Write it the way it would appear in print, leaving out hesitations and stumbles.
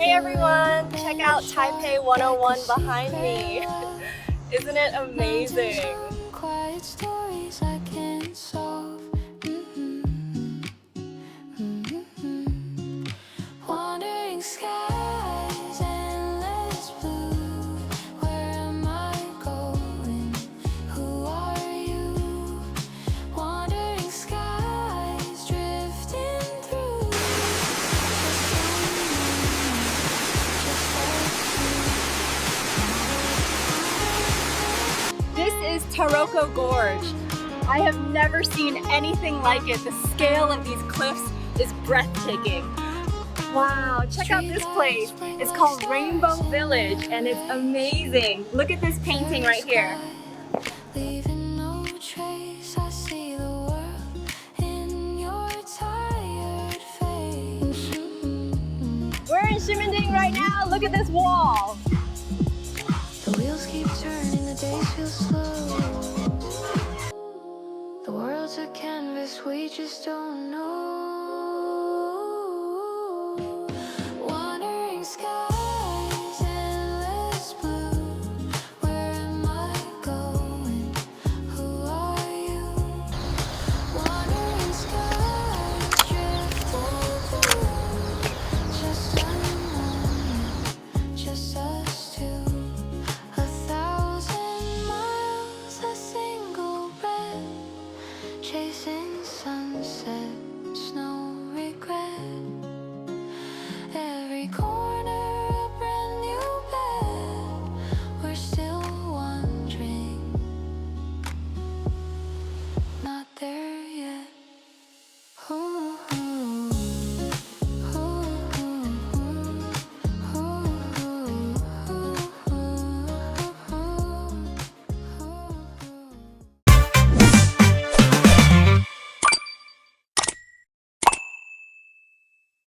Hey everyone, check out Taipei 101 behind me. Isn't it amazing? Quiet stories I can't solve. Wandering skies, endless blue. Where am I going? Who are you? Wandering skies, drifting through. This is Taroko Gorge. I have never seen anything like it. The scale of these cliffs is breathtaking. Wow, check out this place. It's called Rainbow Village and it's amazing. Look at this painting right here. Leaving no trace, I see the world in your tired face. We're in Ximending right now. Look at this wall. The wheels keep turning, the days feel slow. The world's a canvas, we just don't know.